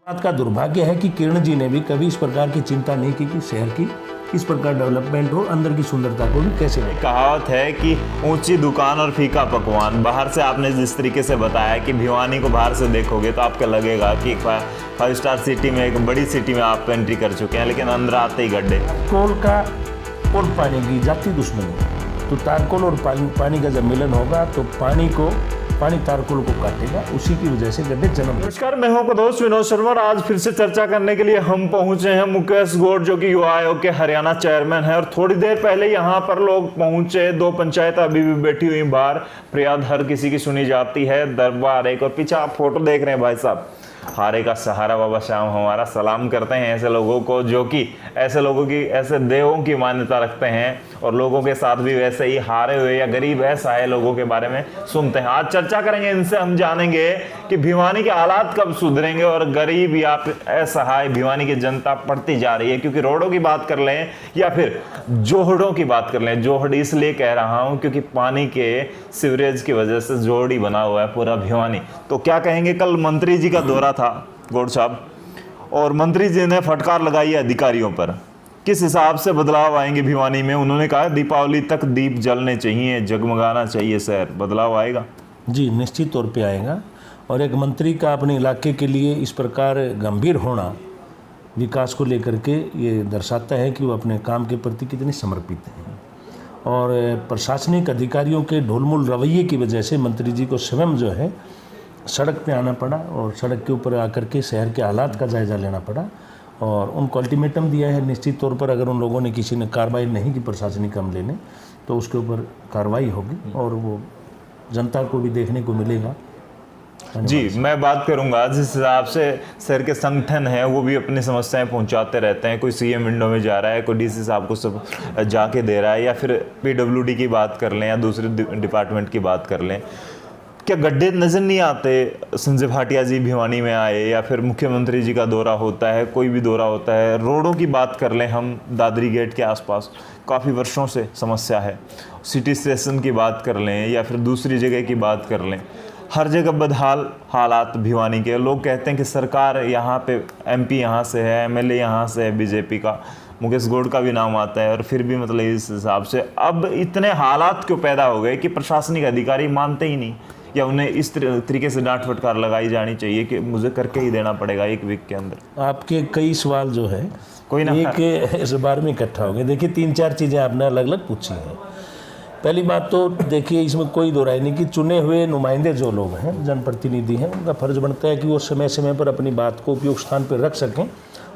बात का दुर्भाग्य है कि किरण जी ने भी कभी इस प्रकार की चिंता नहीं की कि शहर की इस प्रकार डेवलपमेंट हो, अंदर की सुंदरता को भी कैसे देखें। कहावत है कि ऊंची दुकान और फीका पकवान। बाहर से आपने जिस तरीके से बताया कि भिवानी को बाहर से देखोगे तो आपको लगेगा कि 5 स्टार सिटी में, एक बड़ी सिटी में आप एंट्री कर चुके हैं, लेकिन अंदर आते ही गड्ढे। तारकोल का और पानी की जाती दुश्मनी है, तो तारकोल और पानी का जब मिलन होगा तो पानी तारकोल को काटेगा, उसी की वजह से गड्ढे जन्म। नमस्कार, मैं हूं दोस्त विनोद शर्मा और आज फिर से चर्चा करने के लिए हम पहुंचे हैं मुकेश गौड़, जो कि युवा आयोग के हरियाणा चेयरमैन है। और थोड़ी देर पहले यहां पर लोग पहुंचे, 2 पंचायत अभी भी बैठी हुई बाहर। फरियाद हर किसी की सुनी जाती है, दरबार एक। और पीछे आप फोटो देख रहे हैं भाई साहब, हारे का सहारा बाबा श्याम हमारा। सलाम करते हैं ऐसे लोगों को जो कि ऐसे लोगों की, ऐसे देवों की मान्यता रखते हैं और लोगों के साथ भी वैसे ही हारे हुए या गरीब असहाय लोगों के बारे में सुनते हैं। आज चर्चा करेंगे इनसे, हम जानेंगे कि भिवानी के हालात कब सुधरेंगे और गरीब या असहाय भिवानी की जनता पड़ती जा रही है। क्योंकि रोडों की बात कर लें या फिर जोहड़ों की बात कर लें, जोहड़ इसलिए कह रहा हूं क्योंकि पानी के सीवरेज की वजह से जोड़ ही बना हुआ है पूरा भिवानी। तो क्या कहेंगे, कल मंत्री जी का दौरा था गौड़ साहब, और मंत्री जी ने फटकार लगाई है अधिकारियों पर, किस हिसाब से बदलाव आएंगे भिवानी में। उन्होंने कहा दीपावली तक दीप जलने चाहिए, जगमगाना चाहिए शहर। बदलाव आएगा? जी, निश्चित तौर पे आएगा। और एक मंत्री का अपने इलाके के लिए इस प्रकार गंभीर होना विकास को लेकर के ये दर्शाता है कि वो अपने काम के प्रति कितने समर्पित हैं। और प्रशासनिक अधिकारियों के ढोलमुल रवैये की वजह से मंत्री जी को स्वयं जो है सड़क पे आना पड़ा और सड़क के ऊपर आकर के शहर के हालात का जायज़ा लेना पड़ा और उनको अल्टीमेटम दिया है। निश्चित तौर पर अगर उन लोगों ने किसी ने कार्रवाई नहीं की प्रशासनिक अमले ने, तो उसके ऊपर कार्रवाई होगी और वो जनता को भी देखने को मिलेगा। जी, मैं बात करूंगा जिस हिसाब से शहर के संगठन है वो भी अपनी समस्याएं पहुंचाते रहते हैं। कोई सीएम विंडो में जा रहा है, कोई डीसी साहब को सब जाके दे रहा है, या फिर पीडब्ल्यूडी की बात कर लें या दूसरे डिपार्टमेंट की बात कर लें। क्या गड्ढे नजर नहीं आते? संजय भाटिया जी भिवानी में आए या फिर मुख्यमंत्री जी का दौरा होता है, कोई भी दौरा होता है। रोडों की बात कर लें हम, दादरी गेट के आसपास काफ़ी वर्षों से समस्या है। सिटी स्टेशन की बात कर लें या फिर दूसरी जगह की बात कर लें, हर जगह बदहाल हालात भिवानी के। लोग कहते हैं कि सरकार यहाँ पे, एमपी यहाँ से है, एमएलए यहाँ से है बीजेपी का, मुकेश गौड़ का भी नाम आता है, और फिर भी मतलब इस हिसाब से अब इतने हालात क्यों पैदा हो गए कि प्रशासनिक अधिकारी मानते ही नहीं, या उन्हें इस तरीके से डांट फटकार लगाई जानी चाहिए कि मुझे करके ही देना पड़ेगा 1 वीक के अंदर। आपके कई सवाल जो है कोई ना एक इस बार में इकट्ठा हो गए। देखिए, 3-4 चीज़ें आपने अलग अलग पूछी हैं। पहली बात तो देखिए, इसमें कोई दो राय नहीं कि चुने हुए नुमाइंदे जो लोग हैं, जनप्रतिनिधि हैं, उनका फर्ज बनता है कि वो समय समय पर अपनी बात को उपयुक्त स्थान पर रख सकें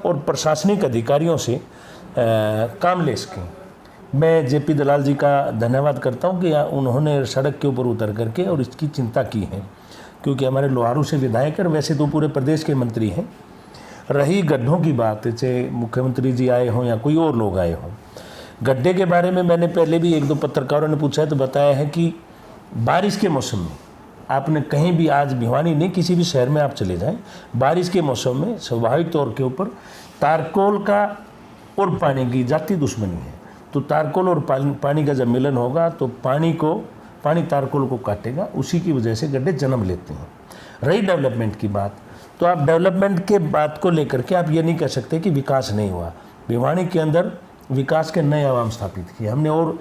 और प्रशासनिक अधिकारियों से काम ले सकें। मैं जेपी दलाल जी का धन्यवाद करता हूं कि उन्होंने सड़क के ऊपर उतर करके और इसकी चिंता की है, क्योंकि हमारे लोहारू से विधायक और वैसे तो पूरे प्रदेश के मंत्री हैं। रही गड्ढों की बात, चाहे मुख्यमंत्री जी आए हों या कोई और लोग आए हों, गड्ढे के बारे में मैंने पहले भी 1-2 पत्रकारों ने पूछा है तो बताया है कि बारिश के मौसम में आपने कहीं भी, आज भिवानी नहीं किसी भी शहर में आप चले जाएँ, बारिश के मौसम में स्वाभाविक तौर के ऊपर तारकोल का और पानी की जाती दुश्मनी है। तो तारकोल और पानी का जब मिलन होगा तो पानी तारकोल को काटेगा, उसी की वजह से गड्ढे जन्म लेते हैं। रही डेवलपमेंट की बात, तो आप डेवलपमेंट के बात को लेकर के आप ये नहीं कह सकते कि विकास नहीं हुआ। भिवानी के अंदर विकास के नए आयाम स्थापित किए हमने। और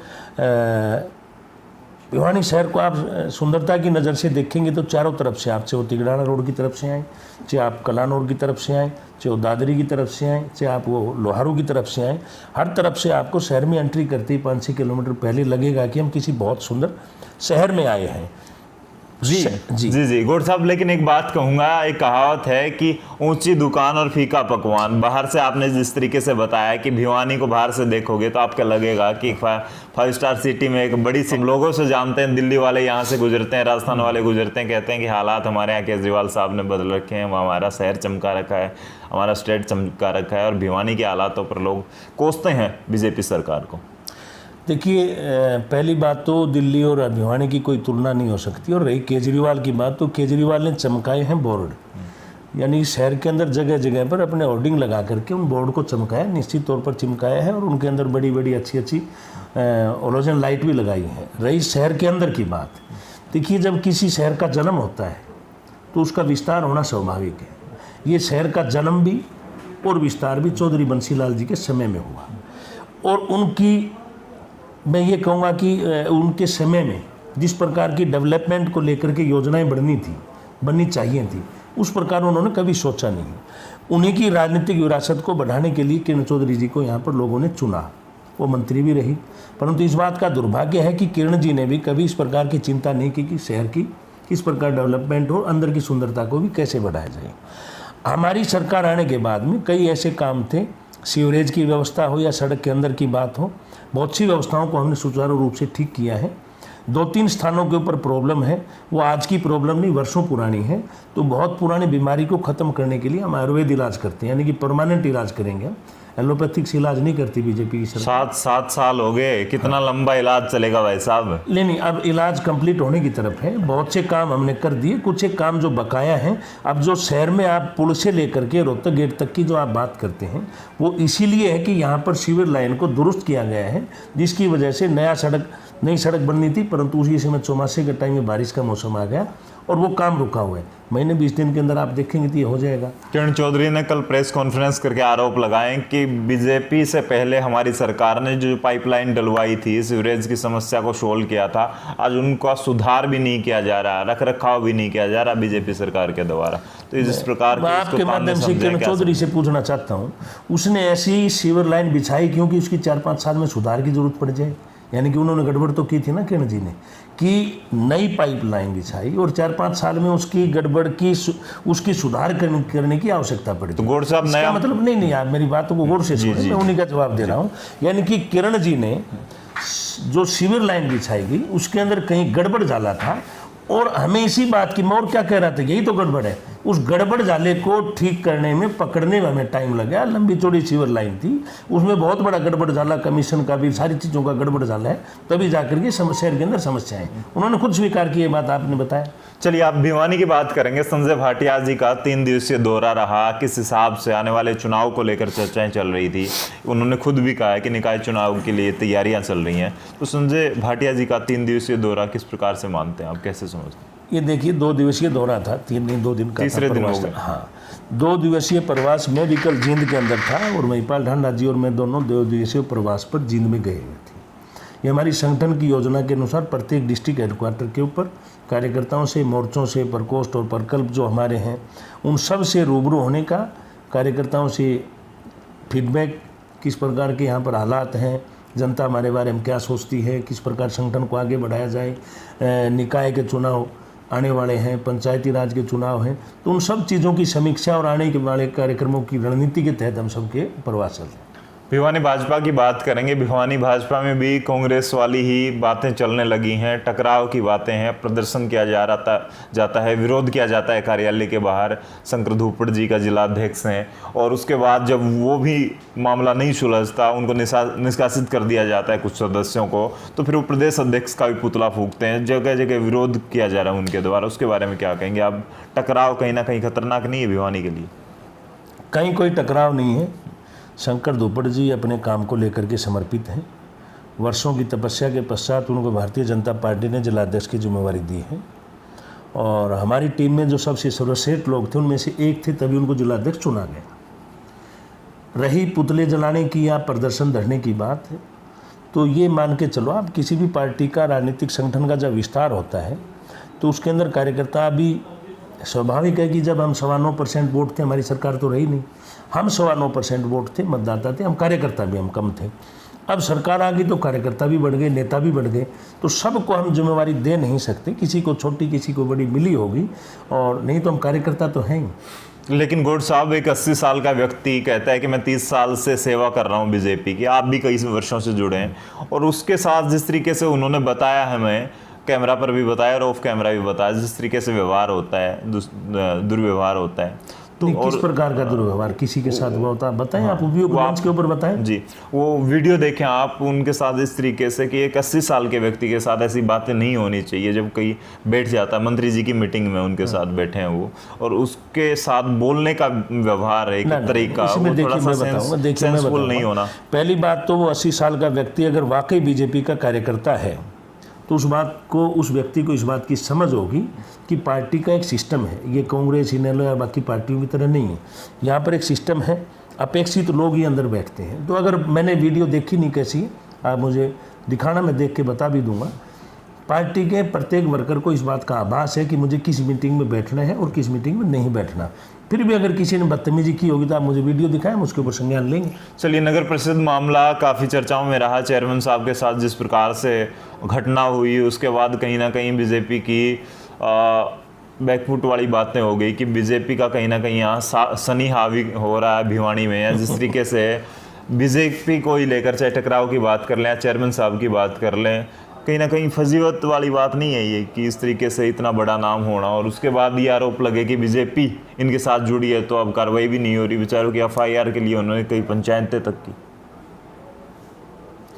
भिवानी शहर को आप सुंदरता की नज़र से देखेंगे तो चारों तरफ से, आप चाहे वो तिगड़ाना रोड की तरफ से आएँ, चाहे आप कलानौर की तरफ से आएँ, चाहे वो दादरी की तरफ से आएँ, चाहे आप वो लोहारू की तरफ से आएँ, हर तरफ से आपको शहर में एंट्री करते ही 5-6 किलोमीटर पहले लगेगा कि हम किसी बहुत सुंदर शहर में आए हैं। जी जी जी जी गौड़ साहब, लेकिन एक बात कहूँगा, एक कहावत है कि ऊंची दुकान और फीका पकवान। बाहर से आपने जिस तरीके से बताया कि भिवानी को बाहर से देखोगे तो आपको लगेगा कि 5 स्टार सिटी में, एक बड़ी सी, लोगों से जानते हैं, दिल्ली वाले यहाँ से गुजरते हैं, राजस्थान वाले गुजरते हैं, कहते हैं कि हालात हमारे यहाँ केजरीवाल साहब ने बदल रखे हैं, हमारा शहर चमका रखा है, हमारा स्टेट चमका रखा है, और भिवानी के हालातों पर लोग कोसते हैं बीजेपी सरकार को। देखिए, पहली बात तो दिल्ली और भिवानी की कोई तुलना नहीं हो सकती। और रही केजरीवाल की बात, तो केजरीवाल ने चमकाए हैं बोर्ड, यानी शहर के अंदर जगह जगह पर अपने होर्डिंग लगा करके उन बोर्ड को चमकाया, निश्चित तौर पर चमकाया है। और उनके अंदर बड़ी बड़ी अच्छी ओलोजन लाइट भी लगाई है। रही शहर के अंदर की बात, देखिए, जब किसी शहर का जन्म होता है तो उसका विस्तार होना स्वाभाविक है। ये शहर का जन्म भी और विस्तार भी चौधरी बंसीलाल जी के समय में हुआ। और उनकी, मैं ये कहूँगा कि उनके समय में जिस प्रकार की डेवलपमेंट को लेकर के योजनाएं बननी चाहिए थी, उस प्रकार उन्होंने कभी सोचा नहीं। उन्हीं की राजनीतिक विरासत को बढ़ाने के लिए किरण चौधरी जी को यहाँ पर लोगों ने चुना, वो मंत्री भी रही। परंतु इस बात का दुर्भाग्य है कि किरण जी ने भी कभी इस प्रकार की चिंता नहीं की कि शहर की किस प्रकार डेवलपमेंट हो, अंदर की सुंदरता को भी कैसे बढ़ाया जाए। हमारी सरकार आने के बाद में कई ऐसे काम थे, सीवरेज की व्यवस्था हो या सड़क के अंदर की बात हो, बहुत सी व्यवस्थाओं को हमने सुचारू रूप से ठीक किया है। 2-3 स्थानों के ऊपर प्रॉब्लम है, वो आज की प्रॉब्लम नहीं, वर्षों पुरानी है। तो बहुत पुरानी बीमारी को ख़त्म करने के लिए हम आयुर्वेद इलाज करते हैं, यानी कि परमानेंट इलाज करेंगे। एलोपैथिक से इलाज नहीं करती बीजेपी की सरकार। 7 साल हो गए, कितना लंबा इलाज चलेगा भाई साहब? नहीं, अब इलाज कंप्लीट होने की तरफ है। बहुत से काम हमने कर दिए, कुछ एक काम जो बकाया हैं। अब जो शहर में आप पुल से लेकर के रोहतक गेट तक की जो आप बात करते हैं, वो इसीलिए है कि यहाँ पर सीवर लाइन को दुरुस्त किया गया है, जिसकी वजह से नई सड़क बननी थी, परंतु उसी समय चौमासे के टाइम में बारिश का मौसम आ गया और वो काम रुका हुआ है। महीने 20 दिन के अंदर आप देखेंगे तो ये हो जाएगा। किरण चौधरी ने कल प्रेस कॉन्फ्रेंस करके आरोप लगाए कि बीजेपी से पहले हमारी सरकार ने जो पाइपलाइन डलवाई थी, सीवरेज की समस्या को सोल्व किया था, आज उनका सुधार भी नहीं किया जा रहा, रख रखाव भी नहीं किया जा रहा बीजेपी सरकार के द्वारा। तो इस प्रकार मैं आपके माध्यम से किरण चौधरी से पूछना चाहता हूँ, उसने ऐसी सीवर लाइन बिछाई क्योंकि उसकी 4-5 साल में सुधार की जरूरत पड़ जाए? यानी कि उन्होंने गड़बड़ तो की थी ना किरण जी ने, कि नई पाइपलाइन बिछाई और 4-5 साल में उसकी गड़बड़ की उसकी सुधार करने की आवश्यकता पड़ी। तो गौड़ साहब नया मतलब नहीं आप मेरी बातों को गौर से सुनिए, मैं उन्हीं का जवाब दे रहा हूँ। यानी कि किरण जी ने जो सीवर लाइन बिछाई गई उसके अंदर कहीं गड़बड़ जाला था, और हमें इसी बात की, मैं और क्या कह रहा था, यही तो गड़बड़ है। उस गड़बड़ जाले को ठीक करने में, पकड़ने में हमें टाइम लगा। लंबी चौड़ी सीवर लाइन थी, उसमें बहुत बड़ा गड़बड़ जाला, कमीशन का भी, सारी चीज़ों का गड़बड़ जाला है, तभी जाकर के शहर के अंदर समस्याएं। उन्होंने खुद स्वीकार की, ये बात आपने बताया। चलिए आप भिवानी की बात करेंगे। संजय भाटिया जी का 3 दिवसीय दौरा रहा, किस हिसाब से आने वाले चुनाव को लेकर चर्चाएं चल रही थी। उन्होंने खुद भी कहा है कि निकाय चुनाव के लिए तैयारियां चल रही हैं। तो संजय भाटिया जी का 3 दिवसीय दौरा किस प्रकार से मानते हैं आप, कैसे समझते हैं? ये देखिए 2 दिवसीय दौरा था, 2 दिन का, तीसरे दिन हो गया। हाँ, 2 दिवसीय प्रवास में भी कल जींद के अंदर था, और महिपाल ढांडा जी और मैं दोनों 2 दिवसीय प्रवास पर जींद में गए हुए थे। ये हमारी संगठन की योजना के अनुसार प्रत्येक डिस्ट्रिक्ट हेडक्वार्टर के ऊपर कार्यकर्ताओं से, मोर्चों से, प्रकोष्ठ और प्रकल्प जो हमारे हैं उन सब से रूबरू होने का, कार्यकर्ताओं से फीडबैक, किस प्रकार के यहाँ पर हालात हैं, जनता हमारे बारे में क्या सोचती है, किस प्रकार संगठन को आगे बढ़ाया जाए, निकाय के चुनाव आने वाले हैं, पंचायती राज के चुनाव हैं, तो उन सब चीज़ों की समीक्षा और आने के वाले कार्यक्रमों की रणनीति के तहत हम सबके प्रवास चल रहे हैं। भिवानी भाजपा की बात करेंगे। भिवानी भाजपा में भी कांग्रेस वाली ही बातें चलने लगी हैं, टकराव की बातें हैं, प्रदर्शन किया जाता है, विरोध किया जाता है कार्यालय के बाहर। शंकर धूपड़ जी का जिलाध्यक्ष हैं, और उसके बाद जब वो भी मामला नहीं सुलझता, उनको निष्कासित कर दिया जाता है कुछ सदस्यों को, तो फिर वो प्रदेश अध्यक्ष का भी पुतला फूंकते हैं। जगह जगह विरोध किया जा रहा है उनके द्वारा, उसके बारे में क्या कहेंगे आप? टकराव कहीं ना कहीं खतरनाक नहीं है भिवानी के लिए? कहीं कोई टकराव नहीं है। शंकर धूपड़ जी अपने काम को लेकर के समर्पित हैं। वर्षों की तपस्या के पश्चात उनको भारतीय जनता पार्टी ने जिलाध्यक्ष की जिम्मेवारी दी है, और हमारी टीम में जो सबसे सर्वश्रेष्ठ लोग थे उनमें से एक थे, तभी उनको जिलाध्यक्ष चुना गया। रही पुतले जलाने की या प्रदर्शन धरने की बात है, तो ये मान के चलो आप, किसी भी पार्टी का, राजनीतिक संगठन का जब विस्तार होता है तो उसके अंदर कार्यकर्ता भी, स्वाभाविक है कि जब हम 9.25% वोट थे, हमारी सरकार तो रही नहीं, हम 9.25% वोट थे, मतदाता थे, हम कार्यकर्ता भी हम कम थे। अब सरकार आ गई तो कार्यकर्ता भी बढ़ गए, नेता भी बढ़ गए, तो सबको हम जिम्मेवारी दे नहीं सकते, किसी को छोटी किसी को बड़ी मिली होगी, और नहीं तो हम कार्यकर्ता तो हैं ही। लेकिन गौड़ साहब, एक 80 साल का व्यक्ति कहता है कि मैं 30 साल से सेवा कर रहा हूं बीजेपी की, आप भी कई वर्षों से जुड़े हैं, और उसके साथ जिस तरीके से उन्होंने बताया, हमें कैमरा पर भी बताया और ऑफ कैमरा भी बताया, जिस तरीके से व्यवहार होता है, दुर्व्यवहार होता है, तो किस प्रकार का दुर्व्यवहार किसी के साथ हुआ होता है, बताएं आप, उपयोग मंच के ऊपर बताएं जी। वो वीडियो देखें आप उनके साथ इस तरीके से कि एक 80 साल के व्यक्ति के साथ ऐसी बातें नहीं होनी चाहिए। जब कहीं बैठ जाता है, मंत्री जी की मीटिंग में उनके साथ बैठे हैं वो, और उसके साथ बोलने का व्यवहार है, एक तरीका, वो थोड़ा सा सेंसफुल नहीं होना। पहली बात तो वो 80 साल का व्यक्ति अगर वाकई बीजेपी का कार्यकर्ता है तो उस बात को, उस व्यक्ति को इस बात की समझ होगी कि पार्टी का एक सिस्टम है, ये कांग्रेस इनेलो या बाकी पार्टियों की तरह नहीं है। यहाँ पर एक सिस्टम है, अपेक्षित लोग ही अंदर बैठते हैं। तो अगर मैंने वीडियो देखी नहीं कैसी है, आप मुझे दिखाना, मैं देख के बता भी दूंगा। पार्टी के प्रत्येक वर्कर को इस बात का आभास है कि मुझे किस मीटिंग में बैठना है और किस मीटिंग में नहीं बैठना। फिर भी अगर किसी ने बदतमीजी की होगी तो आप मुझे वीडियो दिखाएं, हम उसके ऊपर संज्ञान लेंगे। चलिए, नगर परिषद मामला काफ़ी चर्चाओं में रहा। चेयरमैन साहब के साथ जिस प्रकार से घटना हुई, उसके बाद कहीं ना कहीं बीजेपी की बैकफुट वाली बातें हो गई कि बीजेपी का कहीं ना कहीं यहाँ सनी हावी हो रहा है भिवानी में, या जिस तरीके से बीजेपी को ही लेकर चाहे टकराव की बात कर लें या चेयरमैन साहब की बात कर लें, कहीं ना कहीं फजीवत वाली बात नहीं है ये कि इस तरीके से इतना बड़ा नाम होना, और उसके बाद ये आरोप लगे कि बीजेपी इनके साथ जुड़ी है, तो अब कार्रवाई भी नहीं हो रही। बेचारों की FIR के लिए उन्होंने कई पंचायतें तक की।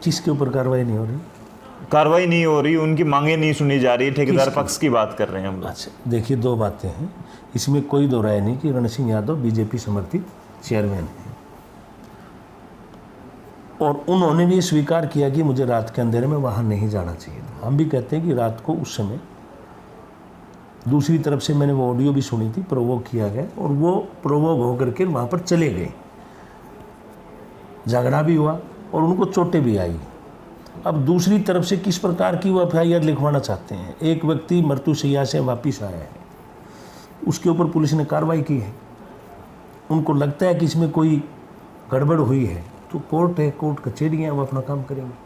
किसके ऊपर कार्रवाई नहीं हो रही? कार्रवाई नहीं हो रही, उनकी मांगे नहीं सुनी जा रही, ठेकेदार पक्ष की बात कर रहे हैं हम लोग। अच्छा, देखिए, दो बातें हैं इसमें, कोई दो राय नहीं कि रण सिंह यादव बीजेपी समर्थित चेयरमैन हैं, और उन्होंने भी स्वीकार किया कि मुझे रात के अंधेरे में वहाँ नहीं जाना चाहिए था। हम भी कहते हैं कि रात को उस समय दूसरी तरफ से मैंने वो ऑडियो भी सुनी थी, प्रोवोक किया गया और वो प्रोवोक होकर के वहाँ पर चले गए, झगड़ा भी हुआ और उनको चोटें भी आई। अब दूसरी तरफ से किस प्रकार की वो FIR लिखवाना चाहते हैं? एक व्यक्ति मृत्युशैया से वापिस आया है, उसके ऊपर पुलिस ने कार्रवाई की है, उनको लगता है कि इसमें कोई गड़बड़ हुई है, तो कोर्ट है, कोर्ट कचहरी है, वो अपना काम करेंगे।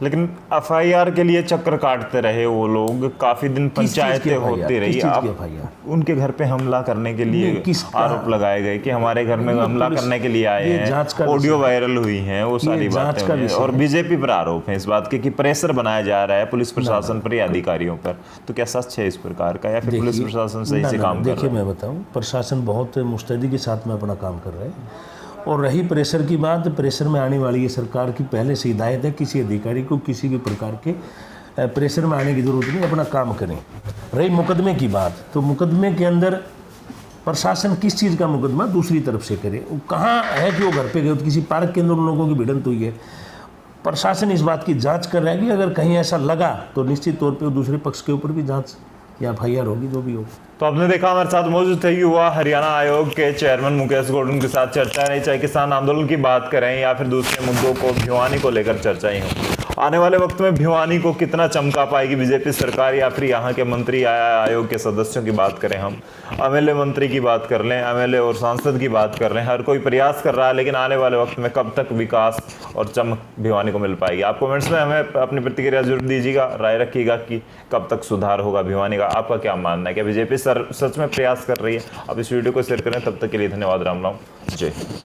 लेकिन FIR के लिए चक्कर काटते रहे वो लोग, काफी दिन पंचायतें होती रही। अब उनके घर पे हमला करने के लिए आरोप लगाए गए कि हमारे घर में हमला करने के लिए आए हैं, ऑडियो वायरल हुई हैं, वो सारी बातें हुई हैं। और बीजेपी पर आरोप है इस बात के कि प्रेशर बनाया जा रहा है पुलिस प्रशासन पर या अधिकारियों पर। तो क्या सच है इस प्रकार का, या फिर पुलिस प्रशासन सही से काम कर रहा है? देखिए, मैं बताऊं, प्रशासन बहुत मुस्तैदी के साथ में अपना काम कर रहे हैं। और रही प्रेशर की बात, प्रेशर में आने वाली ये सरकार की पहले से हिदायत है, किसी अधिकारी को किसी भी प्रकार के प्रेशर में आने की जरूरत नहीं, अपना काम करें। रही मुकदमे की बात, तो मुकदमे के अंदर प्रशासन किस चीज़ का मुकदमा दूसरी तरफ से करे? वो कहाँ है कि वो घर पे गए, तो किसी पार्क के अंदर उन लोगों की भिड़ंत हुई है। प्रशासन इस बात की जाँच कर रहा है कि अगर कहीं ऐसा लगा तो निश्चित तौर पर दूसरे पक्ष के ऊपर भी जाँच या FIR होगी, जो भी होगी। तो आपने देखा हमारे साथ मौजूद थे युवा हरियाणा आयोग के चेयरमैन मुकेश गौड़। उनके साथ चर्चा रही, चाहे किसान आंदोलन की बात करें या फिर दूसरे मुद्दों को, भिवानी को लेकर चर्चा ही हो। आने वाले वक्त में भिवानी को कितना चमका पाएगी बीजेपी सरकार, या फिर यहाँ के मंत्री आयोग के सदस्यों की बात करें, हम MLA मंत्री की बात कर लें, MLA और सांसद की बात कर लें, हर कोई प्रयास कर रहा है, लेकिन आने वाले वक्त में कब तक विकास और चमक भिवानी को मिल पाएगी? आप कमेंट्स में हमें अपनी प्रतिक्रिया जरूर दीजिएगा, राय रखिएगा कि कब तक सुधार होगा भिवानी का। आपका क्या मानना है, क्या बीजेपी सच में प्रयास कर रही है? आप इस वीडियो को शेयर करें। तब तक के लिए धन्यवाद। राम राम, जय।